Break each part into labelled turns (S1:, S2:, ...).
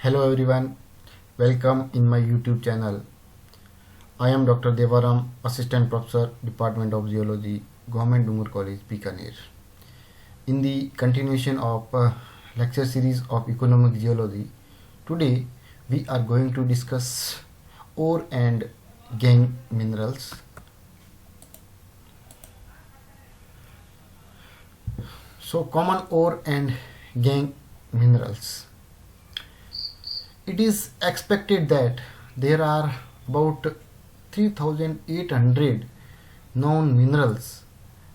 S1: Hello everyone, welcome in my YouTube channel. I am Dr. Devaram, Assistant Professor, Department of Geology, Government Dungur College, Bikaner. In the continuation of lecture series of Economic Geology, today we are going to discuss ore and gangue minerals. So common ore and gangue minerals. It is expected that there are about 3,800 known minerals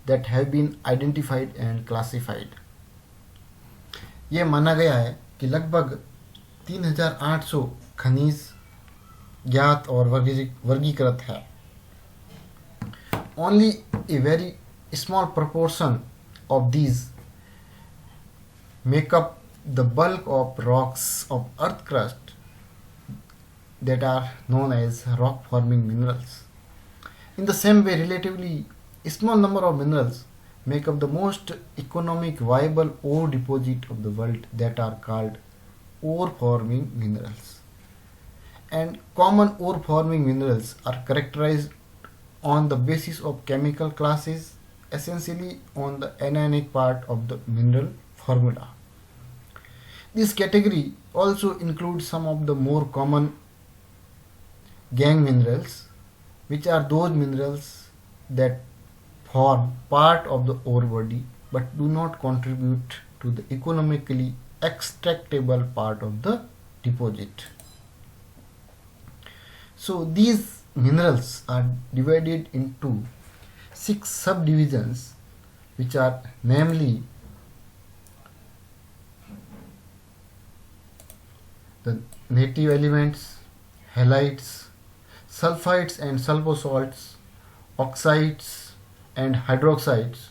S1: that have been identified and classified. ये माना गया है कि लगभग 3,800 खनिज ज्ञात और वर्गीकृत है. Only a very small proportion of these make up the bulk of rocks of earth crust that are known as rock forming minerals. In the same way, relatively small number of minerals make up the most economic viable ore deposit of the world that are called ore forming minerals. And common ore forming minerals are characterized on the basis of chemical classes, essentially on the anionic part of the mineral formula. This category also includes some of the more common gangue minerals, which are those minerals that form part of the ore body but do not contribute to the economically extractable part of the deposit. So these minerals are divided into 6 subdivisions, which are namely the native elements, halides, sulfides and sulfosalts, oxides and hydroxides,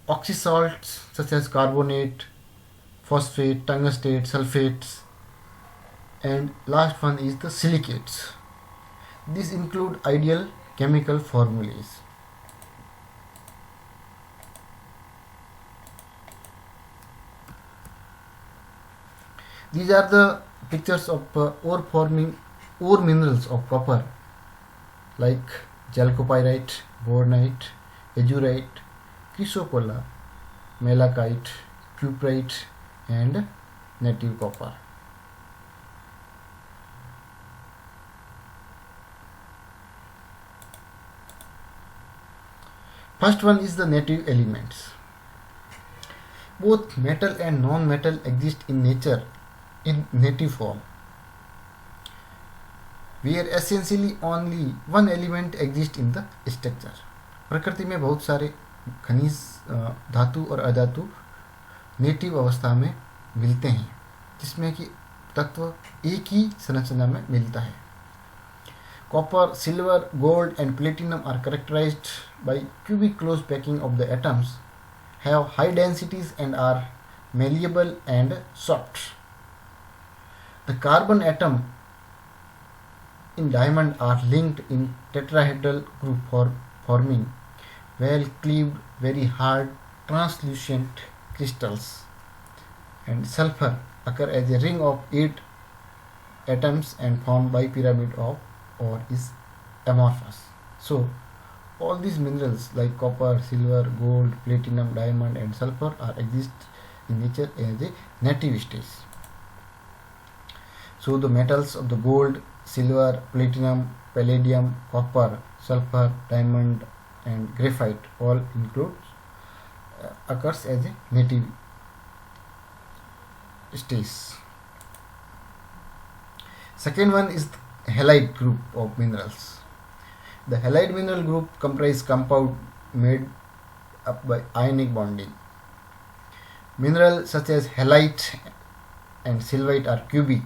S1: oxysalts such as carbonate, phosphate, tungstate, sulfates, and last one is the silicates. These include ideal chemical formulas. These are the pictures of ore minerals of copper, like chalcopyrite, bornite, azurite, chrysocolla, malachite, cuprite, and native copper. First one is the native elements. Both metal and non-metal exist in nature in native form, where essentially only one element exists in the structure. प्रकृति में बहुत सारे खनिज, धातु और अधातु native अवस्था में मिलते हैं, जिसमें कि तत्व एक ही संरचना में मिलता है. Copper, silver, gold and platinum are characterized by cubic close packing of the atoms, have high densities and are malleable and soft. The carbon atom in diamond are linked in tetrahedral group forming well cleaved, very hard, translucent crystals. And sulfur occur as a ring of 8 atoms and form bipyramid of or is amorphous. So all these minerals like copper, silver, gold, platinum, diamond and sulfur are exist in nature as a native state. So the metals of the gold, silver, platinum, palladium, copper, sulfur, diamond and graphite all occurs as a native states. Second one is the halide group of minerals. The halide mineral group comprise compound made up by ionic bonding. Minerals such as halite and sylvite are cubic,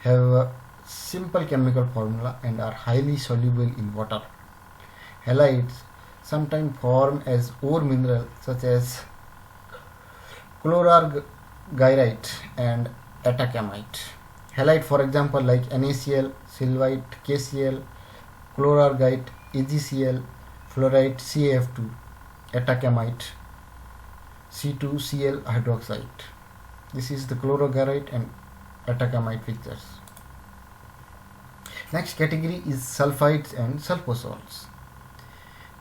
S1: have a simple chemical formula and are highly soluble in water. Halides sometimes form as ore mineral such as chlorargyrite and atacamite. Halite, for example, like NaCl, sylvite, KCl, chlorargite, AgCl, fluorite, CaF2, atacamite, C2Cl hydroxide. This is the chlorargyrite and atacamite fixtures. Next category is sulfides and sulfosalts.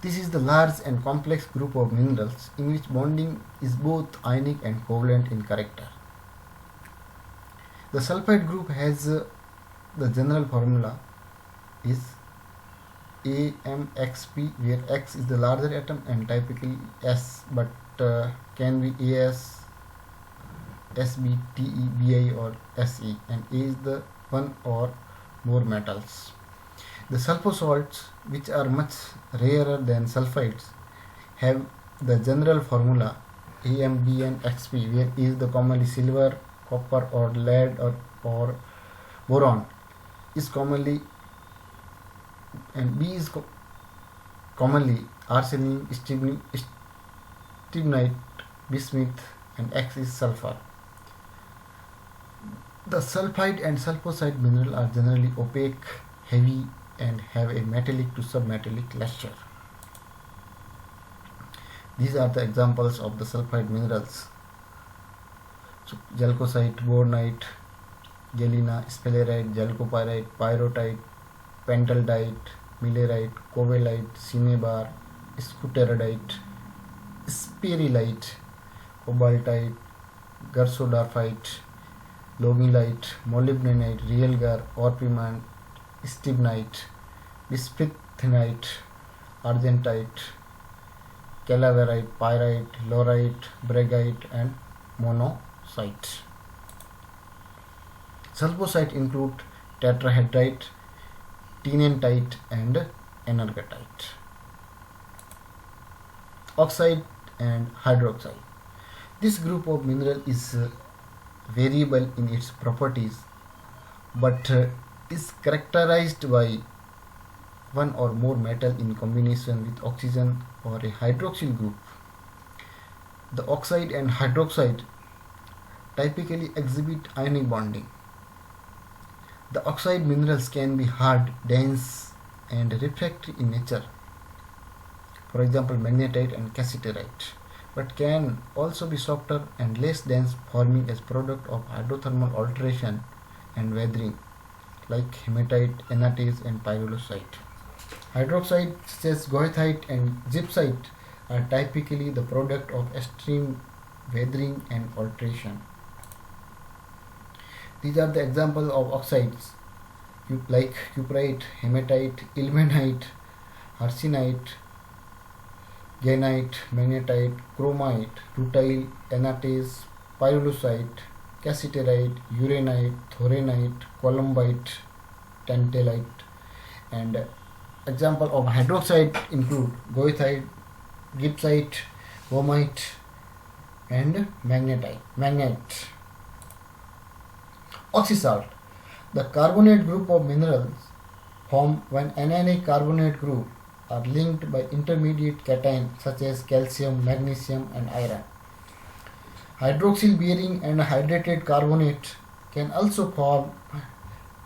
S1: This is the large and complex group of minerals in which bonding is both ionic and covalent in character. The sulfide group has the general formula is AMXP, where X is the larger atom and typically S, but can be AS, SB, TE, BI or SE, and A is the one or more metals. The sulfosalts, which are much rarer than sulfides, have the general formula AMBNXP, where A is the commonly silver, copper or lead or boron is commonly, and B is commonly arsenic, stibnite, bismuth, and X is sulfur. The sulfide and sulfoside mineral are generally opaque, heavy, and have a metallic to submetallic luster. These are the examples of the sulfide minerals: so, chalcocite, bornite, galena, sphalerite, chalcopyrite, pyrrhotite, pentaldite, millerite, covellite, cinnabar, scuterodite, spirillite, cobaltite, gersodorfite, logilite, molybdenite, realgar, orpiment, stibnite, bisphithinite, argentite, calaverite, pyrite, laurite, bragite, and monazite. Sulfosite include tetrahedrite, tinantite, and energetite. Oxide and hydroxide. This group of mineral is variable in its properties, but is characterized by one or more metal in combination with oxygen or a hydroxyl group. The oxide and hydroxide typically exhibit ionic bonding. The oxide minerals can be hard, dense, and refractory in nature, for example magnetite and cassiterite, but can also be softer and less dense, forming as product of hydrothermal alteration and weathering, like hematite, anatase, and pyrolusite. Hydroxide such as goethite and gypsite are typically the product of extreme weathering and alteration. These are the examples of oxides like cuprite, hematite, ilmenite, arsenite, gainite, magnetite, chromite, rutile, anatase, pyrolusite, cassiterite, uranite, thoronite, columbite, tantalite, and example of hydroxide include goethite, gypsite, bromite, and magnetite. Oxysalt. The carbonate group of minerals formed when anionic carbonate group are linked by intermediate cations such as calcium, magnesium, and iron. Hydroxyl bearing and hydrated carbonate can also form,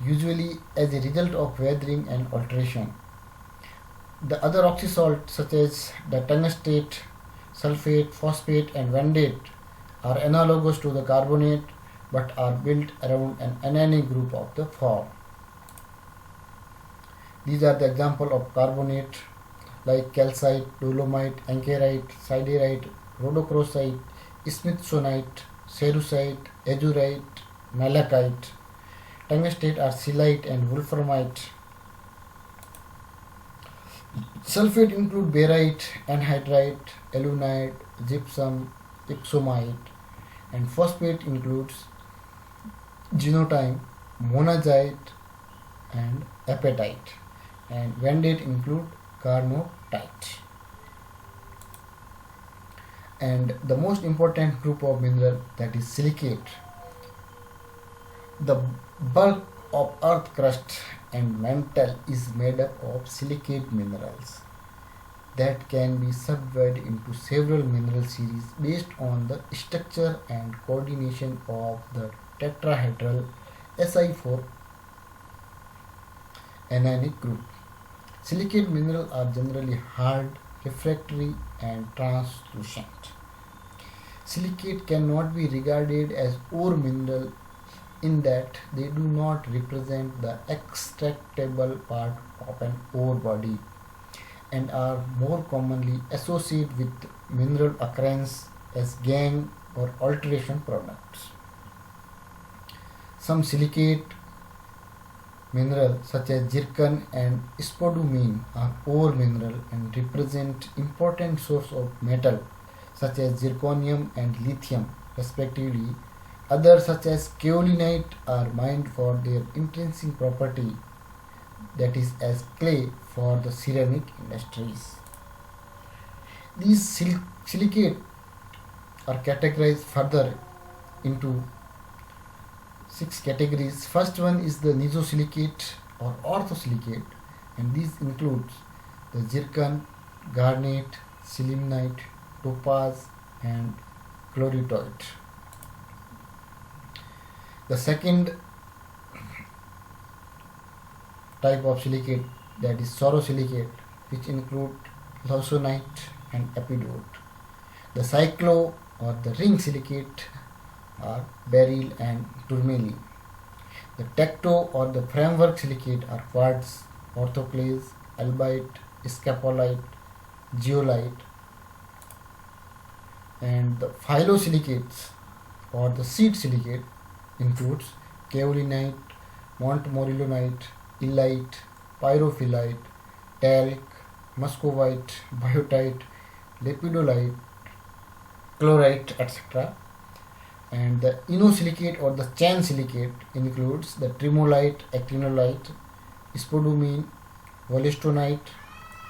S1: usually as a result of weathering and alteration. The other oxysalts such as the tungstate, sulfate, phosphate, and vanadate are analogous to the carbonate but are built around an anionic group of the form. These are the examples of carbonate like calcite, dolomite, ankerite, siderite, rhodochrosite, smithsonite, cerussite, azurite, malachite. Tungstate are silicate and wolframite. Sulfate include barite, anhydrite, alunite, gypsum, ipsomite, and phosphate includes genotime, monazite, and apatite, and vanadate include carnotite. And the most important group of mineral, that is silicate. The bulk of earth crust and mantle is made up of silicate minerals that can be subdivided into several mineral series based on the structure and coordination of the tetrahedral Si4 anionic group. Silicate minerals are generally hard, refractory, and translucent. Silicate cannot be regarded as ore mineral in that they do not represent the extractable part of an ore body and are more commonly associated with mineral occurrence as gangue or alteration products. Some silicate minerals such as zircon and spodumene are ore mineral and represent important source of metal such as zirconium and lithium respectively. Others such as kaolinite are mined for their intrinsic property, that is as clay for the ceramic industries. These silicate are categorized further into 6 categories. First one is the nesosilicate or orthosilicate, and these includes the zircon, garnet, sillimanite, topaz and chloritoid. The second type of silicate, that is sorosilicate, which include lawsonite and epidote. The cyclo or the ring silicate are beryl and tourmaline. The tecto or the framework silicate are quartz, orthoclase, albite, scapolite, zeolite. And the phyllosilicates or the seed silicate includes kaolinite, montmorillonite, illite, pyrophyllite, talc, muscovite, biotite, lepidolite, chlorite, etc. And the inosilicate or the chain silicate includes the tremolite, actinolite, spodumene, wollastonite,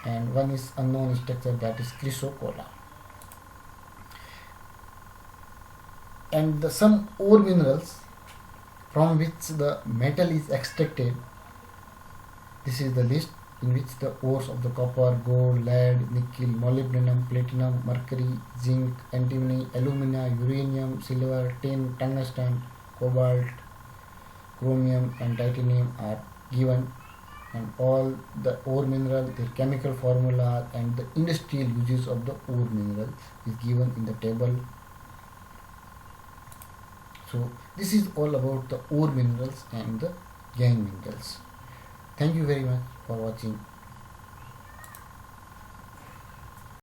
S1: and one is unknown structure, that is chrysocolla. And some ore minerals from which the metal is extracted. This is the list in which the ores of the copper, gold, lead, nickel, molybdenum, platinum, mercury, zinc, antimony, alumina, uranium, silver, tin, tungsten, cobalt, chromium and titanium are given, and all the ore mineral, their chemical formula and the industrial uses of the ore mineral is given in the table. So this is all about the ore minerals and the gangue minerals. Thank you very much for watching.